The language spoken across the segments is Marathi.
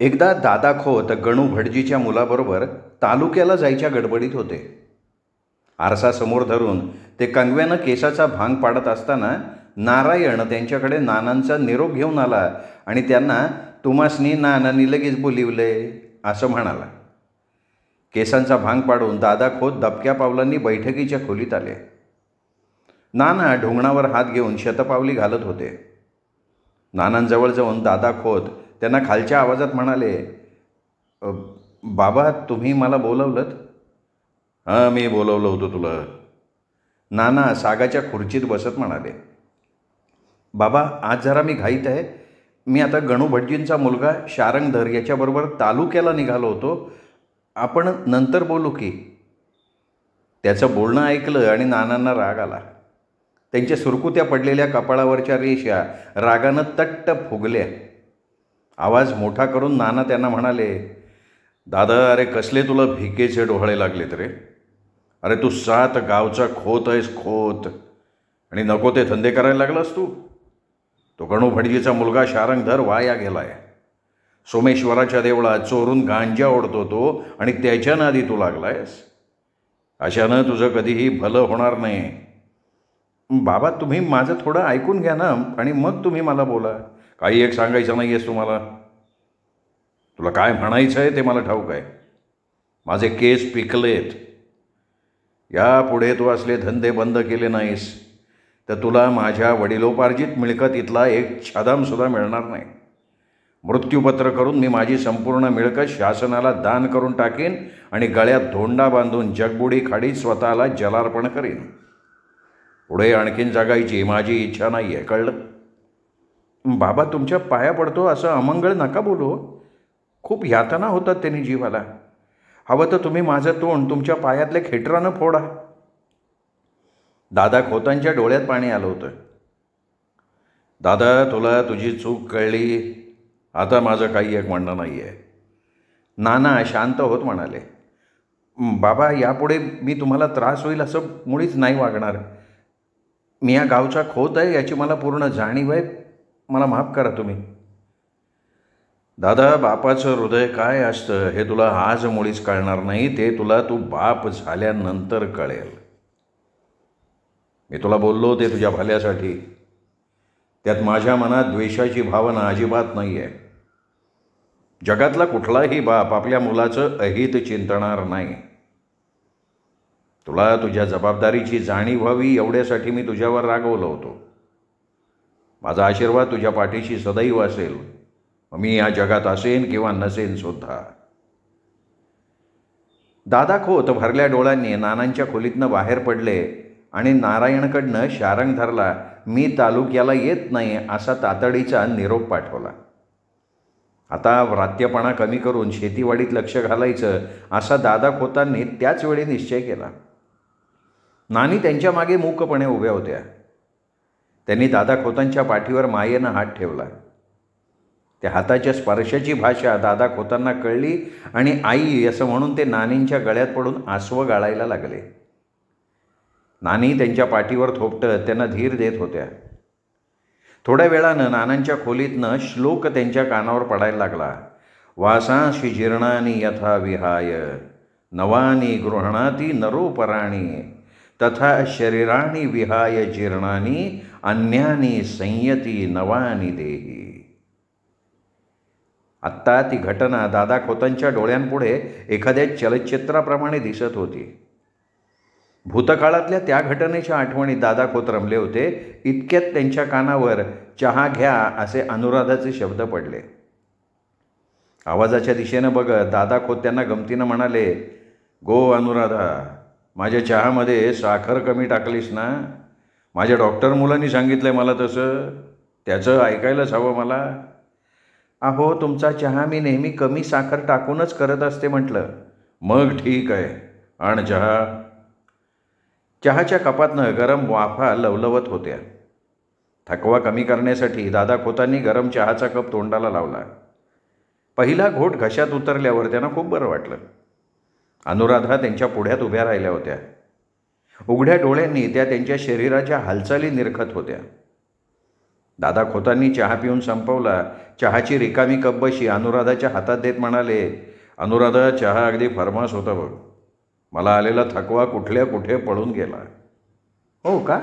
एकदा दादा खोत गणू भटजीच्या मुलाबरोबर तालुक्याला जायच्या गडबडीत होते. आरसा समोर धरून ते कंगव्यानं केसाचा भांग पाडत असताना नारायण त्यांच्याकडे नानांचा निरोप घेऊन आला आणि त्यांना तुम्हासनी नानांनी लगेच बोलिवले असं म्हणाला. केसांचा भांग पाडून दादा खोत दबक्या पावलांनी बैठकीच्या खोलीत आले. नाना ढोंगणावर हात घेऊन शतपावली घालत होते. नानांजवळ जाऊन दादा खोत त्यांना खालच्या आवाजात म्हणाले, बाबा तुम्ही मला बोलवलं? हां, मी बोलवलं होतं तुला. नाना सागाच्या खुर्चीत बसत म्हणाले, बाबा आज जरा मी घाईत आहे. मी आता गणू भटजींचा मुलगा शारंगधर याच्याबरोबर तालुक्याला निघालो होतो. आपण नंतर बोलू की. त्याचं बोलणं ऐकलं आणि नानांना राग आला. त्यांच्या सुरकुत्या पडलेल्या कपाळावरच्या रेषा रागानं तट्ट फुगल्या. आवाज मोठा करून नाना त्यांना म्हणाले, दादा अरे कसले तुला भिकेचे डोहाळे लागलेत रे. अरे तू 7 गावचा खोत आहेस खोत, आणि नको ते धंदे करायला लागलास तू. तो गणू भटजीचा मुलगा शारंगधर वाया गेलाय. सोमेश्वराच्या देवळात चोरून गांजा ओढतो तो, आणि त्याच्या नादी तू लागलायस. अशानं तुझं कधीही भलं होणार नाही. बाबा तुम्ही माझं थोडं ऐकून घ्या ना, आणि मग तुम्ही मला बोला. काही एक सांगायचं नाही आहेस तुम्हाला. तुला काय म्हणायचं आहे ते मला ठाऊक आहे. माझे केस पिकलेत. यापुढे तू असले धंदे बंद केले नाहीस तर तुला माझ्या वडिलोपार्जित मिळकतीतला एक छदामसुद्धा मिळणार नाही. मृत्यूपत्र करून मी माझी संपूर्ण मिळकत शासनाला दान करून टाकीन आणि गळ्यात धोंडा बांधून जगबुडी खाडीत स्वतःला जलार्पण करीन. पुढे आणखीन जगायची माझी इच्छा नाही आहे, कळलं? बाबा तुमच्या पाया पडतो असं अमंगळ नका बोलू. खूप यातना होतात त्यांनी जीवाला. हवं तर तुम्ही माझं तोंड तुमच्या पायातल्या खेटरानं फोडा. दादा खोतांच्या डोळ्यात पाणी आलं होतं. दादा तुला तुझी चूक कळली. आता माझं काही एक म्हणणं नाही आहे. नाना शांत होत म्हणाले, बाबा यापुढे मी तुम्हाला त्रास होईल असं मुळीच नाही वागणार. मी या गावचा खोत आहे याची मला पूर्ण जाणीव आहे. मला माफ करा तुम्ही. दादा बापाचं हृदय काय असतं हे तुला आज मुळीच कळणार नाही. ते तुला तू बाप झाल्यानंतर कळेल. मी तुला बोललो ते तुझ्या भल्यासाठी. त्यात माझ्या मनात द्वेषाची भावना अजिबात नाही आहे. जगातला कुठलाही बाप आपल्या मुलाचं अहित चिंतणार नाही. तुला तुझ्या जबाबदारीची जाणीव व्हावी एवढ्यासाठी मी तुझ्यावर रागवलो होतो. माझा आशीर्वाद तुझ्या पाठीशी सदैव असेल. मी या जगात असेन किंवा नसेन सुद्धा. दादा खोत भरल्या डोळ्यांनी नानांच्या खोलीतनं बाहेर पडले आणि नारायणकडनं शारंगधरला मी तालुक्याला येत नाही असा तातडीचा निरोप पाठवला. आता व्रात्यपणा कमी करून शेतीवाडीत लक्ष घालायचं असा दादा खोतांनी त्याच वेळी निश्चय केला. नानी त्यांच्या मागे मूकपणे उभ्या होत्या. त्यांनी दादा खोतांच्या पाठीवर मायेनं हात ठेवला. त्या हाताच्या स्पर्शाची भाषा दादा खोतांना कळली आणि आई असं म्हणून ते नानींच्या गळ्यात पडून आसवं गाळायला लागले. नानी त्यांच्या पाठीवर थोपटत त्यांना धीर देत होत्या. थोड्या वेळानं नानांच्या खोलीतनं श्लोक त्यांच्या कानावर पडायला लागला. वासांशी जीर्णानी यथा विहाय नवानी गृह्णाती नरोपराणी तथा शरीराणी विहाय जीर्णानी अन्यानी संयती नवानी देही. आत्ता ती घटना दादा खोतांच्या डोळ्यांपुढे एखाद्या चलचित्राप्रमाणे दिसत होती. भूतकाळातल्या त्या घटनेच्या आठवणी दादा खोत रमले होते. इतक्यात त्यांच्या कानावर चहा घ्या असे अनुराधाचे शब्द पडले. आवाजाच्या दिशेनं बघत दादा खोत त्यांना गमतीनं म्हणाले, गो अनुराधा, माझ्या चहामध्ये साखर कमी टाकलीस ना? माझ्या डॉक्टर मुलांनी सांगितलं मला तसं. त्याचं ऐकायलाच हवं मला. अहो तुमचा चहा मी नेहमी कमी साखर टाकूनच करत असते म्हटलं. मग ठीक आहे, आण चहा. चहाच्या कपातनं गरम वाफा लवलवत होत्या. थकवा कमी करण्यासाठी दादा खोतांनी गरम चहाचा कप तोंडाला लावला. पहिला घोट घशात उतरल्यावर त्यांना खूप बरं वाटलं. अनुराधा त्यांच्या पुढ्यात उभ्या राहिल्या होत्या. उघड्या डोळ्यांनी त्या त्यांच्या शरीराच्या हालचाली निरखत होत्या. दादा खोतांनी चहा पिऊन संपवला. चहाची रिकामी कपबशी अनुराधाच्या हातात देत म्हणाले, अनुराधा, चहा अगदी फर्मास होता बघ. मला आलेला थकवा कुठल्या कुठे पळून गेला. हो का?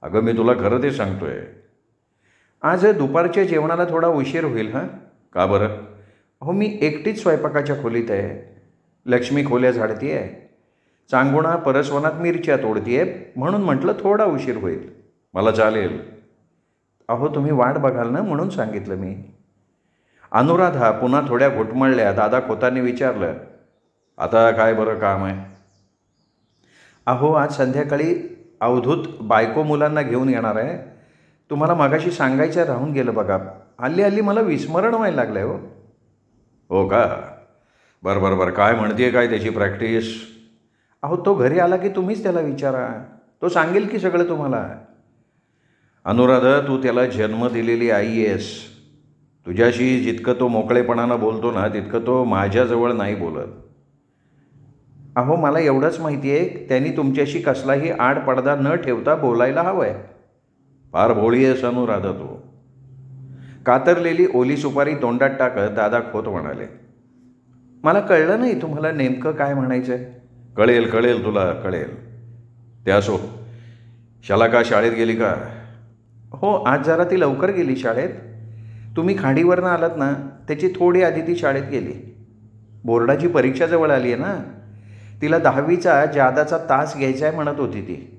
अगं मी तुला खरं ते सांगतोय. आज दुपारच्या जेवणाला थोडा उशीर होईल. हां. का बरं? हो, मी एकटीच स्वयंपाकाच्या खोलीत आहे. लक्ष्मी खोल्या झाडती आहे, चांगुणा परसवनात मिरच्या तोडती आहे, म्हणून म्हटलं थोडा उशीर होईल. मला चालेल. अहो, तुम्ही वाट बघाल ना म्हणून सांगितलं मी. अनुराधा पुन्हा थोड्या घुटमळल्या. दादा खोतांनी विचारलं, आता काय बरं काम आहे? अहो, आज संध्याकाळी अवधूत बायको मुलांना घेऊन येणार आहे. तुम्हाला मगाशी सांगायचं राहून गेलं बघा. हल्ली हल्ली मला विस्मरण व्हायला लागलं आहे. हो का? बरं बरं बरं. काय म्हणते, काय त्याची प्रॅक्टिस? अहो, तो घरी आला की तुम्हीच त्याला विचारा, तो सांगेल की सगळं तुम्हाला. अनुराधा, तू त्याला जन्म दिलेली आई आहेस. तुझ्याशी जितकं तो मोकळेपणानं बोलतो ना, तितकं तो माझ्याजवळ नाही बोलत. अहो, मला एवढंच माहिती आहे, त्यांनी तुमच्याशी कसलाही आड पडदा न ठेवता बोलायला हवं आहे. फार भोळी आहेस अनुराधा तू. कातरलेली ओली सुपारी तोंडात टाकत दादा खोत म्हणाले, मला कळलं नाही तुम्हाला नेमकं काय म्हणायचं आहे. कळेल कळेल, तुला कळेल. ते असो, शलाका शाळेत गेली का? हो, आज जरा ती लवकर गेली शाळेत. तुम्ही खाडीवरनं आलात ना, त्याची थोडी आधी ती शाळेत गेली. बोर्डाची परीक्षा जवळ आली आहे ना, तिला 10वीचा जादाचा तास घ्यायचा आहे म्हणत होती ती.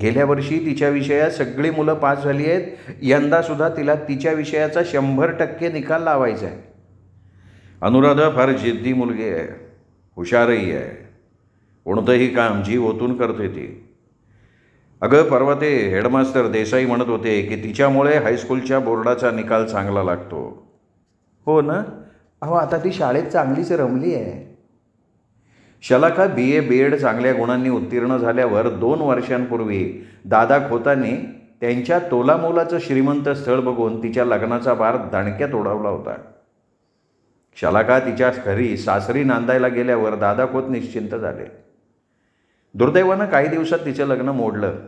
गेल्या वर्षी तिच्या विषयात सगळी मुलं पास झाली आहेत. यंदासुद्धा तिला तिच्या विषयाचा 100% निकाल लावायचा आहे. अनुराधा फार जिद्दी मुलगी आहे, हुशारही आहे. कोणतंही काम जीव ओतून करते ती. अगं, परवा ते हेडमास्तर देसाई म्हणत होते की तिच्यामुळे हायस्कूलच्या बोर्डाचा निकाल चांगला लागतो. हो ना? अहो, आता ती शाळेत चांगलीच रमली आहे. शलाका BA BEd चांगल्या गुणांनी उत्तीर्ण झाल्यावर 2 वर्षांपूर्वी दादा खोतांनी त्यांच्या तोलामोलाचं श्रीमंत स्थळ बघून तिच्या लग्नाचा भार दणक्यात उडवला होता. शलाका तिच्या घरी सासरी नांदायला गेल्यावर दादा खोत निश्चिंत झाले. दुर्दैवानं काही दिवसात तिचं लग्न मोडलं.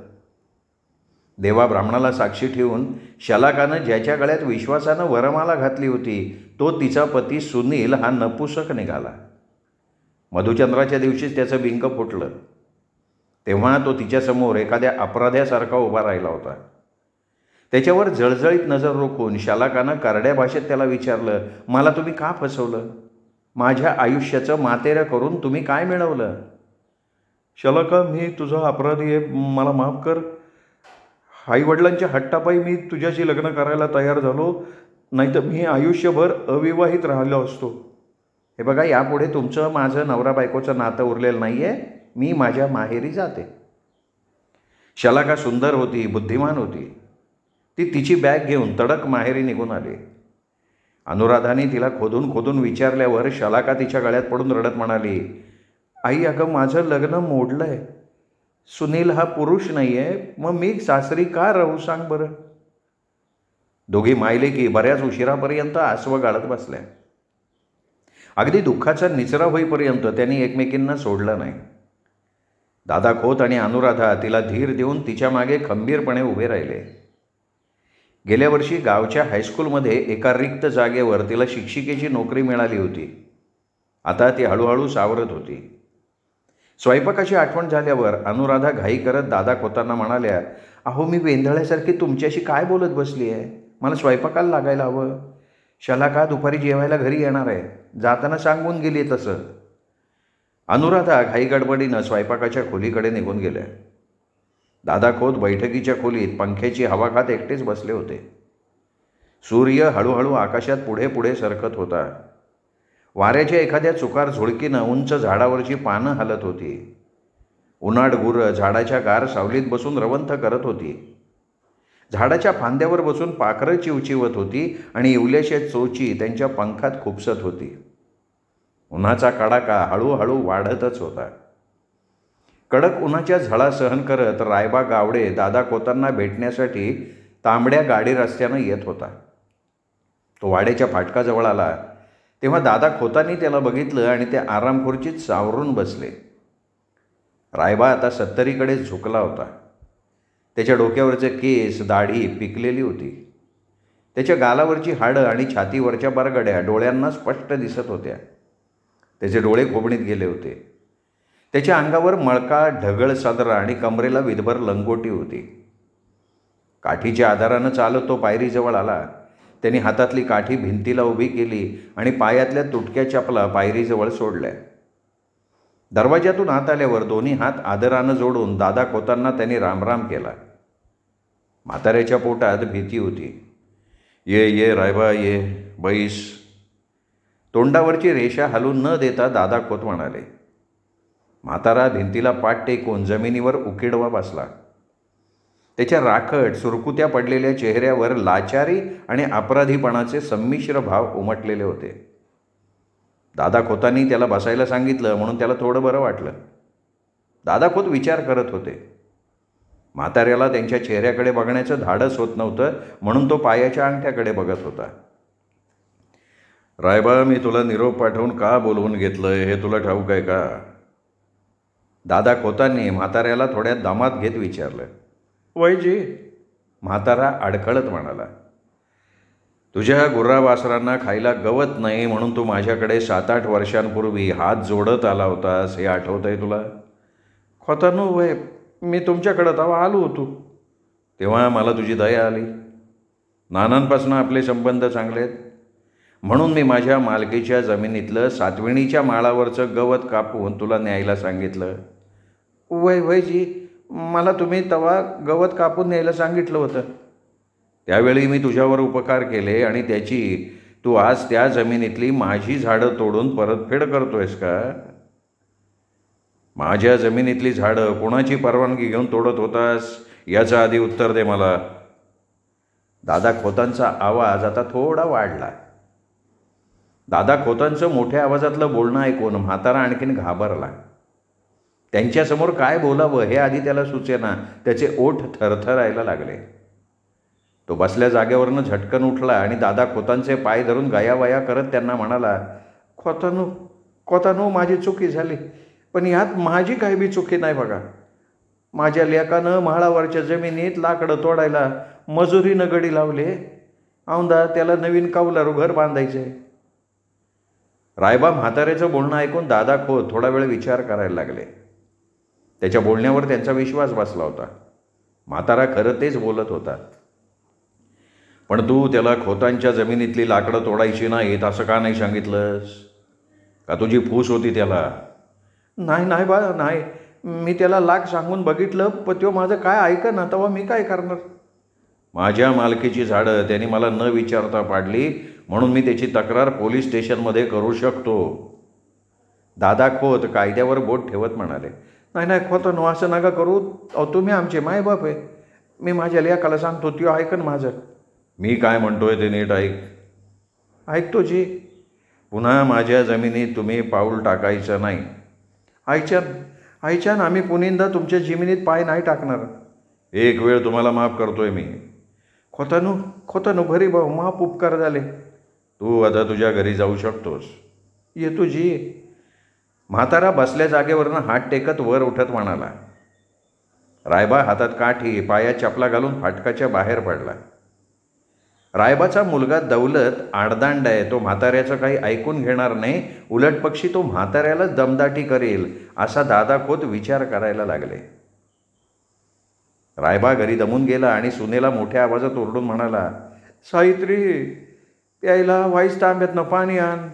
देवा ब्राह्मणाला साक्षी ठेवून शलाकानं ज्याच्या गळ्यात विश्वासानं वरमाला घातली होती, तो तिचा पती सुनील हा नपुसक निघाला. मधुचंद्राच्या दिवशीच त्याचं बिंक फुटलं. तेव्हा तो तिच्यासमोर एखाद्या अपराध्यासारखा उभा राहिला होता. त्याच्यावर जळजळीत नजर रोखून शलाकानं करड्या भाषेत त्याला विचारलं, मला तुम्ही का फसवलं? माझ्या आयुष्याचं मातेरं करून तुम्ही काय मिळवलं? शलाका, मी तुझा अपराधी आहे, मला माफ कर. आईवडिलांच्या हट्टापायी मी तुझ्याशी लग्न करायला तयार झालो, नाहीतर मी आयुष्यभर अविवाहित राहिलो असतो. हे बघा, यापुढे तुमचं माझं नवरा बायकोचं नातं उरलेलं नाही आहे. मी माझ्या माहेरी जाते. शलाका सुंदर होती, बुद्धिमान होती. ती तिची बॅग घेऊन तडक माहेरी निघून आली. अनुराधाने तिला खोदून खोदून विचारल्यावर शलाका तिच्या गळ्यात पडून रडत म्हणाली, आई, अगं माझं लग्न मोडलं आहे. सुनील हा पुरुष नाही आहे, मग मी सासरी का राहू सांग बरं. दोघी मायलेकी बऱ्याच उशिरापर्यंत आसवं गाळत बसल्या. अगदी दुःखाचा निचरा होईपर्यंत त्यांनी एकमेकींना सोडलं नाही. दादा खोत आणि अनुराधा तिला धीर देऊन तिच्या मागे खंबीरपणे उभे राहिले. गेल्या वर्षी गावच्या हायस्कूलमध्ये एका रिक्त जागेवर तिला शिक्षिकेची नोकरी मिळाली होती. आता ती हळूहळू सावरत होती. स्वयंपाकाची आठवण झाल्यावर अनुराधा घाई करत दादा खोतांना म्हणाल्या, अहो, मी वेंधळ्यासारखी तुमच्याशी काय बोलत बसली आहे? मला स्वयंपाकाला लागायला हवं. शलाका दुपारी जेवायला घरी येणार आहे, जाताना सांगून गेली तसं. अनुराधा घाई गडबडीनं स्वयंपाकाच्या खोलीकडे निघून गेल्या. दादा खोत बैठकीच्या खोलीत पंख्याची हवा खात एकटेच बसले होते. सूर्य हळूहळू आकाशात पुढे पुढे सरकत होता. वाऱ्याच्या एखाद्या चुकार झुळकीनं उंच झाडावरची पानं हलत होती. उन्हाळ गुरं झाडाच्या गार सावलीत बसून रवंथ करत होती. झाडाच्या फांद्यावर बसून पाखरं चिवचिवत होती आणि इवल्याशा चोची त्यांच्या पंखात खुपसत होती. उन्हाचा कडाका हळूहळू वाढतच होता. कडक उन्हाच्या झळा सहन करत रायबा गावडे दादा खोतांना भेटण्यासाठी तांबड्या गाडी रस्त्यानं येत होता. तो वाड्याच्या फाटकाजवळ आला तेव्हा दादा खोतांनी त्याला बघितलं आणि ते आरामखुर्चीत सावरून बसले. रायबा आता 70कडे झुकला होता. त्याच्या डोक्यावरचे केस, दाढी पिकलेली होती. त्याच्या गालावरची हाडं आणि छातीवरच्या बरगड्या डोळ्यांना स्पष्ट दिसत होत्या. त्याचे डोळे खोबणीत गेले होते. त्याच्या अंगावर मळका, ढगळ सदरा आणि कमरेला विधभर लंगोटी होती. काठीच्या आधारानं चालत तो पायरीजवळ आला. त्यांनी हातातली काठी भिंतीला उभी केली आणि पायातल्या तुटक्या चपला पायरीजवळ सोडल्या. दरवाज्यातून आत आल्यावर दोन्ही हात आदरानं जोडून दादा खोतांना त्यांनी रामराम केला. म्हाताऱ्याच्या पोटात भीती होती. ये ये रायबा ये, बैस. तोंडावरची रेषा हलून न देता दादा खोत म्हणाले. म्हातारा भिंतीला पाठ टेकून जमिनीवर उकिडवा बसला. त्याच्या राखट सुरकुत्या पडलेल्या चेहऱ्यावर लाचारी आणि अपराधीपणाचे संमिश्र भाव उमटलेले होते. दादा खोतांनी त्याला बसायला सांगितलं म्हणून त्याला थोडं बरं वाटलं. दादा खोत विचार करत होते. म्हाताऱ्याला त्यांच्या चेहऱ्याकडे बघण्याचं धाडस होत नव्हतं म्हणून तो पायाच्या अंगठ्याकडे बघत होता. रायबा, मी तुला निरोप पाठवून का बोलवून घेतलंय हे तुला ठाऊक आहे का? दादा खोतांनी म्हाताऱ्याला थोड्या दमात घेत विचारलं. वैजी, म्हातारा अडखळत म्हणाला. तुझ्या गुर्रावासरांना खायला गवत नाही म्हणून तू माझ्याकडे 7-8 वर्षांपूर्वी हात जोडत आला होतास, हे आठवत आहे तुला? खोतानू वय, मी तुमच्याकडं तेव्हा आलो होतो. तेव्हा मला तुझी दया आली. नानांपासून आपले संबंध चांगले आहेत म्हणून मी माझ्या मालकीच्या जमिनीतलं सातविणीच्या माळावरचं गवत कापून तुला न्यायला सांगितलं. वयजी, मला तुम्ही तेव्हा गवत कापून न्यायला सांगितलं होतं. त्यावेळी मी तुझ्यावर उपकार केले आणि त्याची तू आज त्या जमिनीतली माझी झाडं तोडून परतफेड करतोयस का? माझ्या जमिनीतली झाडं कोणाची परवानगी घेऊन तोडत होतास याचं आधी उत्तर दे मला. दादा खोतांचा आवाज आता थोडा वाढला. दादा खोतांचं मोठ्या आवाजातलं बोलणं ऐकून म्हातारा आणखीन घाबरला. त्यांच्यासमोर काय बोलावं हे आधी त्याला सुचेना. त्याचे ओठ थरथरायला लागले. तो बसल्या जागेवरनं झटकन उठला आणि दादा खोतांचे पाय धरून गयावया करत त्यांना म्हणाला. खोतानू, माझी चुकी झाली, पण यात माझी काही बी चुकी नाही बघा. माझ्या लेकानं म्हाळावरच्या जमिनीत लाकडं तोडायला मजुरीनं गडी लावले. औंदा त्याला नवीन कौलारू घर बांधायचे. रायबा म्हाताऱ्याचं बोलणं ऐकून दादा खोत थोडा वेळ विचार करायला लागले. त्याच्या बोलण्यावर त्यांचा विश्वास बसला होता. म्हातारा खरं तेच बोलत होता. पण तू त्याला खोतांच्या जमिनीतली लाकडं तोडायची नाहीत असं का नाही सांगितलंस? का तुझी फूस होती त्याला? नाही बा, नाही. मी त्याला लाख सांगून बघितलं पण तो माझं काय ऐका ना, तेव्हा मी काय करणार? माझ्या मालकीची झाडं त्यांनी मला न विचारता पाडली म्हणून मी त्याची तक्रार पोलीस स्टेशनमध्ये करू शकतो. दादा खोत कायद्यावर बोट ठेवत म्हणाले. नाही खोतानू, असं नका करू. तुम्ही आमचे मायबाप आहे. मी माझ्या लेकाला सांगतो, त्यो ऐकन माझं. मी काय म्हणतोय ते नीट ऐक. ऐकतो जी. पुन्हा माझ्या जमिनीत तुम्ही पाऊल टाकायचं नाही. आईच्यान आम्ही पुन्हा तुमच्या जमिनीत पाय नाही टाकणार. एक वेळ तुम्हाला माफ करतोय मी. खोतानू भरी भाऊ, माफ उपकार झाले. तू आता तुझ्या घरी जाऊ शकतोस. येतो जी. म्हातारा बसल्या जागेवरनं हात टेकत वर उठत म्हणाला. रायबा हातात काठी, पायात चपला घालून फाटकाच्या बाहेर पडला. रायबाचा मुलगा दौलत आडदांड आहे. तो म्हाताऱ्याचं काही ऐकून घेणार नाही, उलट पक्षी तो म्हाताऱ्यालाच दमदाटी करेल असा दादा खोत विचार करायला लागले. रायबा घरी दमून गेला आणि सुनेला मोठ्या आवाजात ओरडून म्हणाला. सावित्री, प्यायला वाईस तांब्यातनं पाणी आण.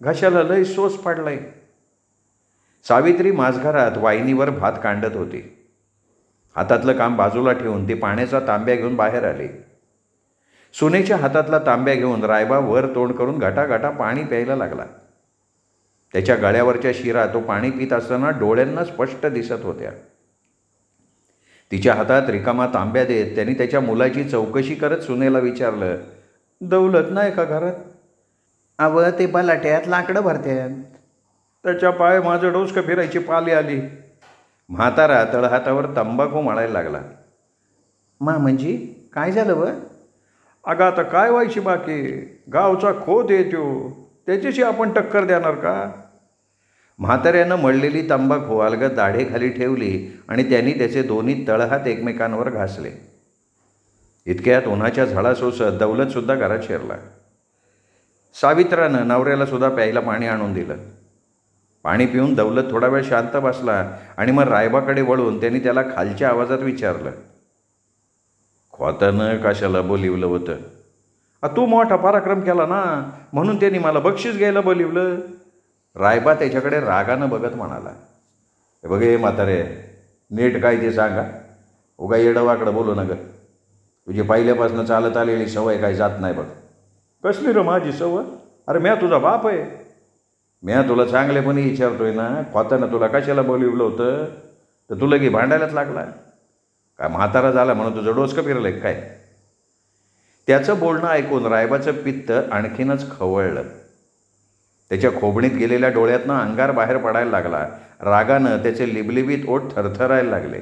घशाला लय सोस पडलाय. सावित्री माझघरात वाहिनीवर भात कांडत होती. हातातलं काम बाजूला ठेवून ती पाण्याचा तांब्या घेऊन बाहेर आली. सुनेच्या हातातला तांब्या घेऊन रायबा वर तोंड करून घाटाघाटा पाणी प्यायला लागला. त्याच्या गळ्यावरच्या शिरा तो पाणी पित असताना डोळ्यांना स्पष्ट दिसत होत्या. तिच्या हातात रिकामा तांब्या देत त्यांनी त्याच्या मुलाची चौकशी करत सुनेला विचारलं. दौलत नाही का घरात? ते बलाट्यात लाकडं भरत्यात. त्याच्या पाय माझं डोसकं फिरायची पाली आली. म्हातारा तळहातावर तंबाखू मळायला लागला. म्हणजे काय झालं व? अगं आता काय व्हायची बाकी? गावचा खोत येतो त्याच्याशी आपण टक्कर देणार का? म्हाताऱ्यानं मळलेली तंबाखू अलगद दाढेखाली ठेवली आणि त्यांनी त्याचे दोन्ही तळहात एकमेकांवर घासले. इतक्यात उन्हाच्या झळा सोसत दौलतसुद्धा घरात शिरला. सावित्रानं नवऱ्याला सुद्धा प्यायला पाणी आणून दिलं. पाणी पिऊन दौलत थोडा वेळ शांत बसला आणि मग रायबाकडे वळून त्यांनी त्याला खालच्या आवाजात विचारलं, खोतानं कशाला बोलिवलं होतं? तू मोठा पराक्रम केला ना, म्हणून त्यांनी मला बक्षीस घ्यायला बोलिवलं. रायबा त्याच्याकडे रागानं बघत म्हणाला, हे बघे म्हातारे, नीट काय ते सांगा, उगा येडवाकडं बोलू नका. तुझी पहिल्यापासून चालत आलेली सवय काय जात नाही बघ. कसली रे माझी सवय? अरे म्या तुझा बाप आहे. म्या तुला चांगलेपणी विचारतोय ना, खोतानं तुला कशाला बोलिवलं होतं? तर तुला की भांडायलाच लागला काय? म्हातारा झाला म्हणून तुझं डोसकं फिरलं काय? त्याचं बोलणं ऐकून रायबाचं पित्त आणखीनच खवळलं. त्याच्या खोबणीत गेलेल्या डोळ्यातनं अंगार बाहेर पडायला लागला. रागानं त्याचे लिबलिबीत ओठ थरथरायला लागले.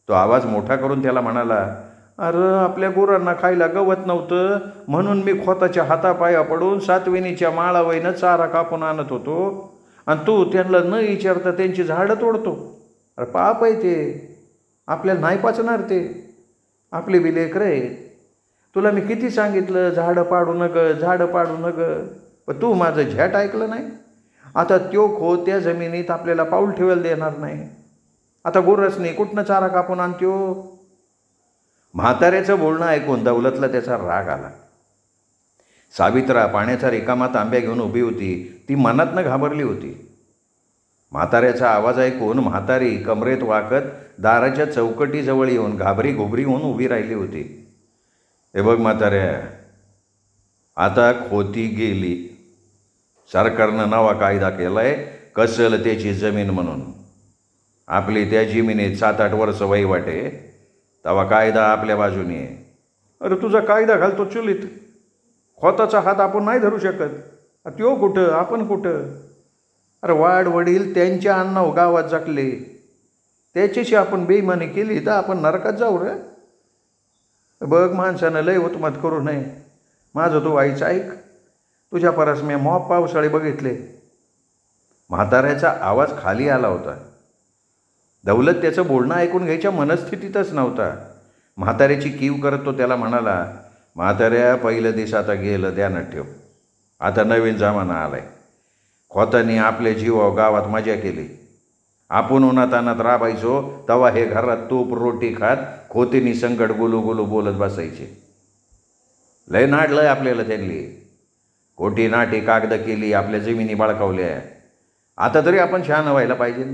तो आवाज मोठा करून त्याला म्हणाला, अरे आपल्या गुरांना खायला गवत नव्हतं म्हणून मी खोताच्या हातापाया पडून सातविनीच्या माळावईनं चारा कापून आणत होतो आणि तू त्यांना न विचारता त्यांची झाडं तोडतो. अरे पाप आहे ते, आपल्याला नाही पाचणार ते. आपले बी लेकरं आहेत. तुला मी किती सांगितलं झाडं पाडू नगं, झाडं पाडू नगं, पण तू माझं झॅट ऐकलं नाही. आता त्यो खो त्या जमिनीत आपल्याला पाऊल ठेवायला देणार नाही. आता गुरसनी कुठनं चारा कापून आणत्यो? म्हाताऱ्याचं बोलणं ऐकून दौलतला त्याचा राग आला. सावित्रा पाण्याचा रिकामा तांब्या घेऊन उभी होती. ती मनातनं घाबरली होती. म्हाताऱ्याचा आवाज ऐकून म्हातारी कमरेत वाकत दाराच्या चौकटीजवळ येऊन घाबरी घुबरी होऊन उभी राहिली होती. हे बघ म्हाताऱ्या, आता खोती गेली. सरकारनं नवा कायदा केलाय, कसल त्याची जमीन म्हणून. आपली त्या जमिनीत 7-8 वर्ष वहिवाट आहे, तेव्हा कायदा आपल्या बाजूने आहे. अरे तुझा कायदा घालतो चुलीत. खोताचा हात आपण नाही धरू शकत. त्यो कुठं, आपण कुठं? अरे वाड वडील त्यांच्या अण्णाव गावात जगले, त्याच्याशी आपण बेईमानी केली तर आपण नरकात जाऊ रे. बघ माणसानं लय उत्मत करू नये. माझं तू आईचं ऐक. तुझ्या परस मी मॉप पावसाळे बघितले. म्हाताऱ्याचा आवाज खाली आला होता. दौलत त्याचं बोलणं ऐकून घ्यायच्या मनस्थितीतच नव्हता. म्हाताऱ्याची कीव करत तो त्याला म्हणाला, म्हाताऱ्या, पहिलं दिवस आता गेलं, ध्यानात ठेव. आता नवीन जमाना आलाय. खोतानी आपल्या जीवावर गावात मजा केली. आपण उन्हातानात राबायचो तेव्हा हे घरात तूप रोटी खात खोतीनी संकट गुलू गुलू बोलत बसायचे. लय नाडलंय आपल्याला त्यांनी. कोटी नाटी कागद केली, आपल्या जमिनी बळकावल्या. आता तरी आपण शहाणं व्हायला पाहिजे.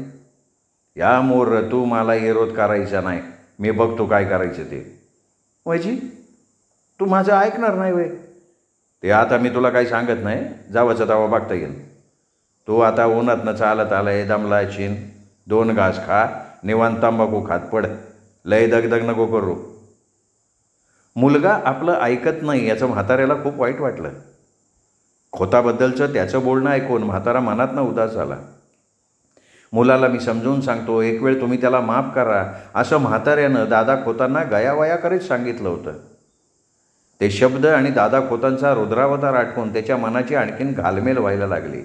या मोर, तू मला विरोध करायचा नाही, मी बघतो काय करायचं ते. वयजी, तू माझं ऐकणार नाही वय? ते आता मी तुला काही सांगत नाही, जावंचं तेव्हा बघता येईल. तू आता उन्हातनं चालत आलाय, दमला चिन, 2 घास खा, निवांत तंबाखू खात पड. लय दगदग नको करू. मुलगा आपलं ऐकत नाही याचं म्हाताऱ्याला खूप वाईट वाटलं. खोताबद्दलचं त्याचं बोलणं ऐकून म्हातारा मनातनं उदास झाला. मुलाला मी समजून सांगतो, एक वेळ तुम्ही त्याला माफ करा, असं म्हाताऱ्यानं दादा खोतांना गयावया करीत सांगितलं होतं. ते शब्द आणि दादा खोतांचा रुद्रावतार आठवून त्याच्या मनाची आणखीन घालमेल व्हायला लागली.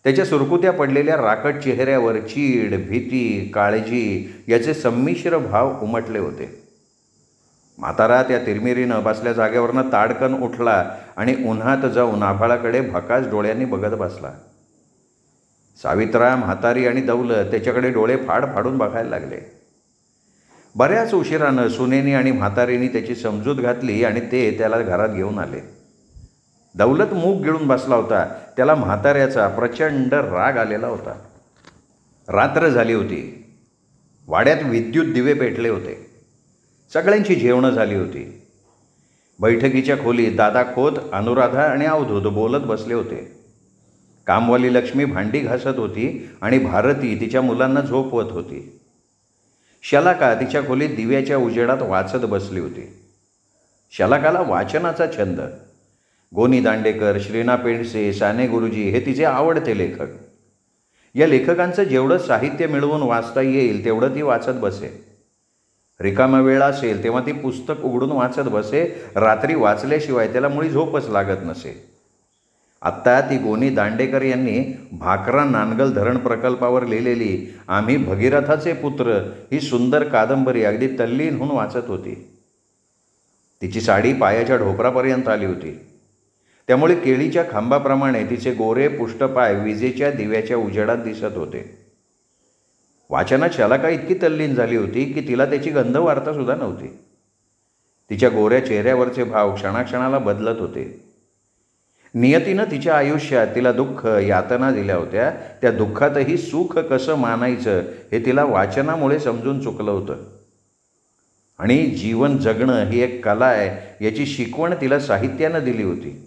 त्याच्या सुरकुत्या पडलेल्या राकट चेहऱ्यावर चीड, भीती, काळजी याचे संमिश्र भाव उमटले होते. म्हातारा त्या तिरमिरीनं बसल्या जागेवरनं ताडकन उठला आणि उन्हात जाऊन आभाळाकडे भकास डोळ्यांनी बघत बसला. सावित्रा, म्हातारी आणि दौलत त्याच्याकडे डोळे फाड फाडून बघायला लागले. बऱ्याच उशिरानं सुनेनी आणि म्हातारीनी त्याची समजूत घातली आणि ते त्याला घरात घेऊन आले. दौलत मूग गिळून बसला होता. त्याला म्हाताऱ्याचा प्रचंड राग आलेला होता. रात्र झाली होती. वाड्यात विद्युत दिवे पेटले होते. सगळ्यांची जेवणं झाली होती. बैठकीच्या खोलीत दादा खोत, अनुराधा आणि अवधूत बोलत बसले होते. कामवाली लक्ष्मी भांडी घासत होती आणि भारती तिच्या मुलांना झोपवत होती. शलाका तिच्या खोलीत दिव्याच्या उजेडात वाचत बसली होती. शलाकाला वाचनाचा छंद. गोनी दांडेकर, श्रीना पेंडसे, साने गुरुजी हे तिचे आवडते लेखक. या लेखकांचं जेवढं साहित्य मिळवून वाचता येईल तेवढं ती वाचत बसे. रिकामा वेळ असेल तेव्हा ती पुस्तक उघडून वाचत बसे. रात्री वाचल्याशिवाय त्याला मुळी झोपच लागत नसे. आत्ता ती गोनी दांडेकर यांनी भाकरा नानगल धरण प्रकल्पावर लिहिलेली आम्ही भगीरथाचे पुत्र ही सुंदर कादंबरी अगदी तल्लीन होऊन वाचत होती. तिची साडी पायाच्या ढोपरापर्यंत आली होती. त्यामुळे केळीच्या खांबाप्रमाणे तिचे गोरे पुष्टपाय विजेच्या दिव्याच्या उजेडात दिसत होते. वाचनात शलाका इतकी तल्लीन झाली होती की तिला त्याची गंध वार्तासुद्धा नव्हती. तिच्या गोऱ्या चेहऱ्यावरचे भाव क्षणाक्षणाला बदलत होते. नियतीनं तिच्या आयुष्यात तिला दुःख यातना दिल्या होत्या. त्या दुःखातही सुख कसं मानायचं हे तिला वाचनामुळे समजून चुकलं होतं. आणि जीवन जगणं ही एक कला आहे याची शिकवण तिला साहित्यानं दिली होती.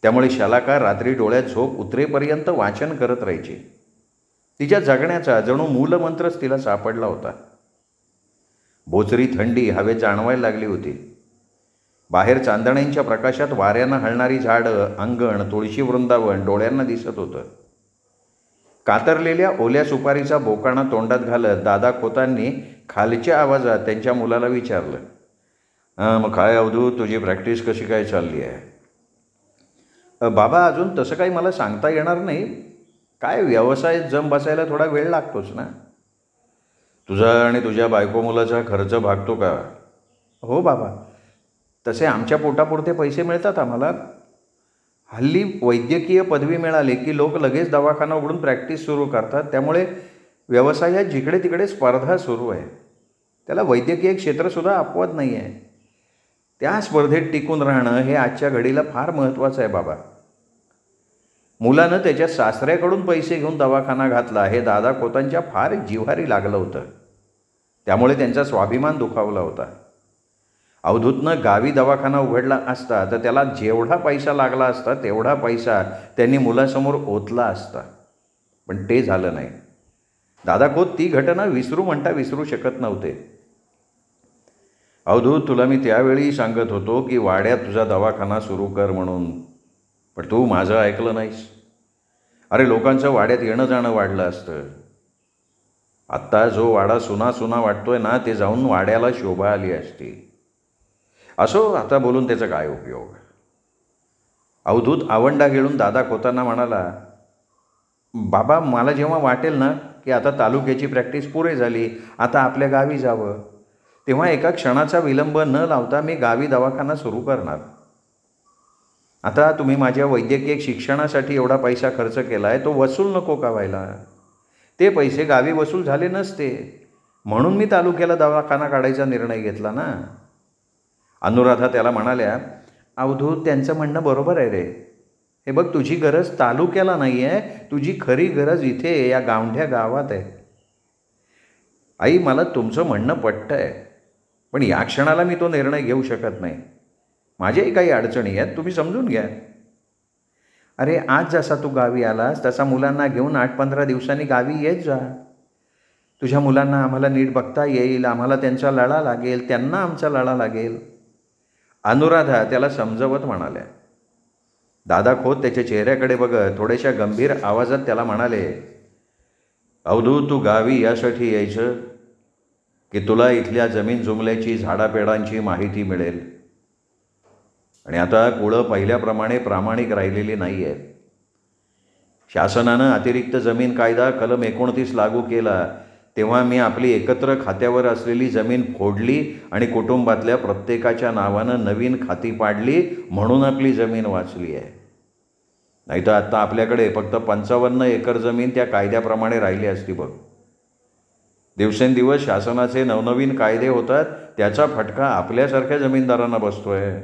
त्यामुळे शलाका रात्री डोळ्यात झोप उतरेपर्यंत वाचन करत राहायची. तिच्या जगण्याचा जणू मूलमंत्रच तिला सापडला होता. बोचरी थंडी हवेत जाणवायला लागली होती. बाहेर चांदण्यांच्या प्रकाशात वाऱ्यानं हलणारी झाडं, अंगण, तुळशी वृंदावन डोळ्यांना दिसत होतं. कातरलेल्या ओल्या सुपारीचा बोकाणा तोंडात घालत दादा खोतांनी खालच्या आवाजात त्यांच्या मुलाला विचारलं, मग काय अवधूत, तुझी प्रॅक्टिस कशी काय चालली आहे? बाबा, अजून तसं काही मला सांगता येणार नाही. काय व्यवसायात जम बसायला थोडा वेळ लागतोच ना. तुझा आणि तुझ्या बायको मुलाचा खर्च भागतो का? हो बाबा, तसे आमच्या पोटापुरते पैसे मिळतात आम्हाला. हल्ली वैद्यकीय पदवी मिळाली की लोक लगेच दवाखाना उघडून प्रॅक्टिस सुरू करतात. त्यामुळे व्यवसायात जिकडे तिकडे स्पर्धा सुरू आहे. त्याला वैद्यकीय क्षेत्रसुद्धा अपवाद नाही आहे. त्या स्पर्धेत टिकून राहणं हे आजच्या घडीला फार महत्त्वाचं आहे बाबा. मुलानं त्याच्या सासऱ्याकडून पैसे घेऊन दवाखाना घातला हे दादा खोतांच्या फार जिव्हारी लागलं होतं. त्यामुळे त्यांचा स्वाभिमान दुखावला होता. अवधूतनं गावी दवाखाना उघडला असता तर त्याला जेवढा पैसा लागला असता तेवढा पैसा त्यांनी मुलासमोर ओतला असता. पण ते झालं नाही. दादा खोत ती घटना विसरू शकत नव्हते. अवधूत, तुला मी त्यावेळी सांगत होतो की वाड्यात तुझा दवाखाना सुरू कर म्हणून, पण तू माझं ऐकलं नाहीस. अरे, लोकांचं वाड्यात येणं जाणं वाढलं असतं. आत्ता जो वाडा सुना वाटतोय ना, ते जाऊन वाड्याला शोभा आली असती. असो, आता बोलून त्याचा काय उपयोग. अवधूत आवंडा घेऊन दादा खोतांना म्हणाला, बाबा, मला जेव्हा वाटेल ना की आता तालुक्याची प्रॅक्टिस पुरे झाली, आता आपल्या गावी जावं, तेव्हा एका क्षणाचा विलंब न लावता मी गावी दवाखाना सुरू करणार. आता तुम्ही माझ्या वैद्यकीय शिक्षणासाठी एवढा पैसा खर्च केला आहे, तो वसूल नको का व्हायला? ते पैसे गावी वसूल झाले नसते म्हणून मी तालुक्याला दवाखाना काढायचा निर्णय घेतला ना. अनुराधा त्याला म्हणाल्या, अवधूत, त्यांचं म्हणणं बरोबर आहे रे. हे बघ, तुझी गरज तालुक्याला नाही आहे, तुझी खरी गरज इथे या गावंढ्या गावात आहे. आई, मला तुमचं म्हणणं पटतं आहे, पण या क्षणाला मी तो निर्णय घेऊ शकत नाही. माझ्याही काही अडचणी आहेत, तुम्ही समजून घ्या. अरे, आज जसा तू गावी आलास तसा मुलांना घेऊन 8-15 दिवसांनी गावी येत जा. तुझ्या मुलांना आम्हाला नीट बघता येईल, आम्हाला त्यांचा लळा लागेल, त्यांना आमचा लळा लागेल. अनुराधा त्याला समजवत म्हणाल्या. दादा खोत त्याच्या चेहऱ्याकडे बघत थोड्याशा गंभीर आवाजात त्याला म्हणाले, अवधूत, तू गावी यासाठी यायचं की तुला इथल्या जमीन जुमल्याची, झाडापेडांची माहिती मिळेल. आणि आता कुळं पहिल्याप्रमाणे प्रामाणिक राहिलेली नाही आहेत. शासनानं अतिरिक्त जमीन कायदा कलम 29 लागू केला तेव्हा मी आपली एकत्र खात्यावर असलेली जमीन फोडली आणि कुटुंबातल्या प्रत्येकाच्या नावानं नवीन खाती पाडली, म्हणून आपली जमीन वाचली आहे. नाही तर आत्ता आपल्याकडे फक्त 55 एकर जमीन त्या कायद्याप्रमाणे राहिली असती बघ. दिवसेंदिवस शासनाचे नवनवीन कायदे होतात, त्याचा फटका आपल्यासारख्या जमीनदारांना बसतोय.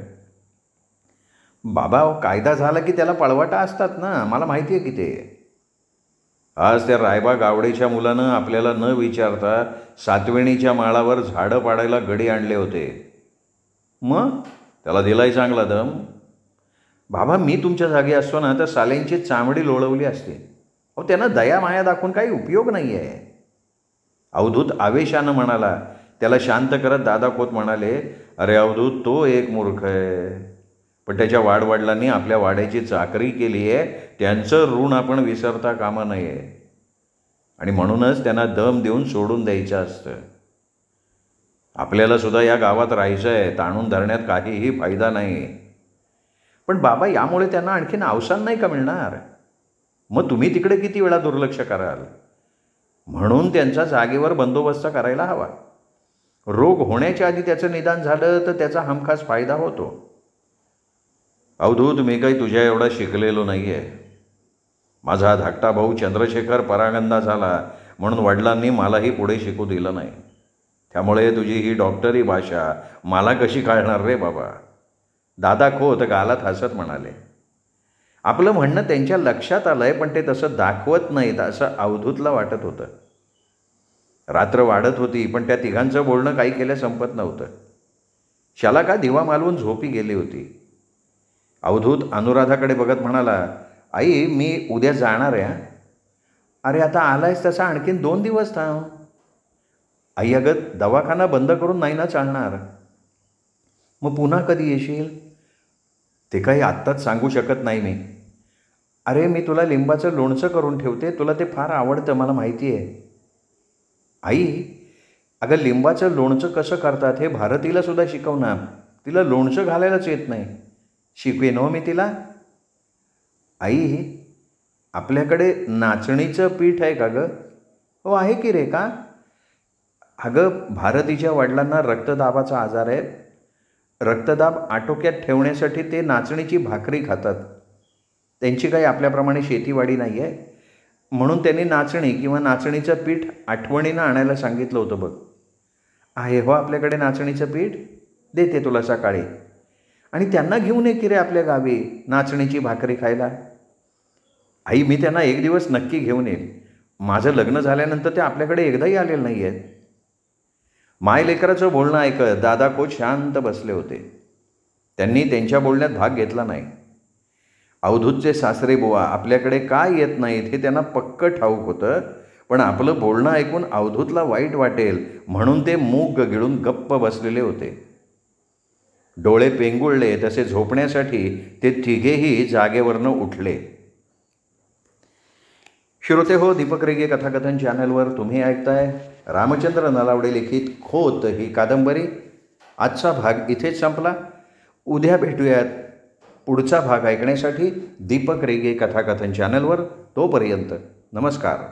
बाबा, कायदा झाला की त्याला पळवाटा असतात ना, मला माहिती आहे की ते. आज त्या रायबा गावडेच्या मुलानं आपल्याला न विचारता सातवेणीच्या माळावर झाडं पाडायला गडी आणले होते. मग त्याला दिलाय चांगला दम. बाबा, मी तुमच्या जागी असतो ना तर साल्यांची चामडी लोळवली असते. अहो, त्यांना दया माया दाखवून काही उपयोग नाही आहे. अवधूत आवेशानं म्हणाला. त्याला शांत करत दादा खोत म्हणाले, अरे अवधूत, तो एक मूर्ख आहे, पण त्याच्या वाडवडिलांनी आपल्या वाड्याची चाकरी केली आहे, त्यांचं ऋण आपण विसरता कामा नये. आणि म्हणूनच त्यांना दम देऊन सोडून द्यायचं असतं. आपल्याला सुद्धा या गावात राहायचं आहे, ताणून धरण्यात काहीही फायदा नाही. पण बाबा यामुळे त्यांना आणखीन अवसान नाही का मिळणार? मग तुम्ही तिकडे किती वेळा दुर्लक्ष कराल? म्हणून त्यांचा जागेवर बंदोबस्त करायला हवा. रोग होण्याच्या आधी त्याचं निदान झालं तर त्याचा हमखास फायदा होतो. अवधूत, मी काही तुझ्या एवढा शिकलेलो नाही आहे. माझा धाकटा भाऊ चंद्रशेखर परागंदा झाला म्हणून वडिलांनी मलाही पुढे शिकू दिलं नाही. त्यामुळे तुझी ही डॉक्टरी भाषा मला कशी कळणार रे बाबा? दादा खोत गालात हसत म्हणाले. आपलं म्हणणं त्यांच्या लक्षात आलंय, पण ते तसं दाखवत नाहीत असं अवधूतला वाटत होतं. रात्र वाढत होती, पण त्या तिघांचं बोलणं काही केल्या संपत नव्हतं. शालाका दिवा मालवून झोपी गेली होती. अवधूत अनुराधाकडे बघत म्हणाला, आई मी उद्या जाणार आहे. अरे आता आलायस तसा आणखीन 2 दिवस थांब. आई, अगं दवाखाना बंद करून नाही ना चालणार. मग पुन्हा कधी येशील? ते काही आत्ताच सांगू शकत नाही मी. अरे मी तुला लिंबाचं लोणचं करून ठेवते, तुला ते फार आवडतं मला माहिती आहे. आई, अगं लिंबाचं लोणचं कसं करतात हे भारतीला सुद्धा शिकव ना. तिला लोणचं घालायलाच येत नाही. शिकवेन हो मी तिला. आई, आपल्याकडे नाचणीचं पीठ आहे का गं? हो आहे की रे. का? अगं भारतीच्या वडिलांना रक्तदाबाचा आजार आहे. रक्तदाब आटोक्यात ठेवण्यासाठी ते नाचणीची भाकरी खातात. त्यांची काही आपल्याप्रमाणे शेतीवाडी नाही आहे, म्हणून त्यांनी नाचणी किंवा नाचणीचं पीठ आठवणीनं आणायला सांगितलं होतं बघ. आहे हो आपल्याकडे नाचणीचं पीठ, देते तुला सकाळी. आणि त्यांना घेऊन ये की रे आपल्या गावी नाचणीची भाकरी खायला. आई, मी त्यांना एक दिवस नक्की घेऊन येईल. माझं लग्न झाल्यानंतर ते आपल्याकडे एकदाही आलेलं नाही आहेत. मायलेकराचं बोलणं ऐकत दादा खोत शांत बसले होते. त्यांनी त्यांच्या बोलण्यात भाग घेतला नाही. अवधूतचे सासरे बुवा आपल्याकडे काय येत नाहीत हे त्यांना पक्क ठाऊक होतं, पण आपलं बोलणं ऐकून अवधूतला वाईट वाटेल म्हणून ते मूग गिळून गप्प बसलेले होते. डोळे पेंगुळले तसे झोपण्यासाठी ते तिघेही जागेवरनं उठले. श्रोते हो, दीपक रेगे कथाकथन चॅनलवर तुम्ही ऐकताय रामचंद्र नलावडे लिखित खोत ही कादंबरी. आजचा भाग इथेच संपला. उद्या भेटूयात पुढचा भाग ऐकण्यासाठी दीपक रेगे कथाकथन चॅनलवर. तोपर्यंत नमस्कार.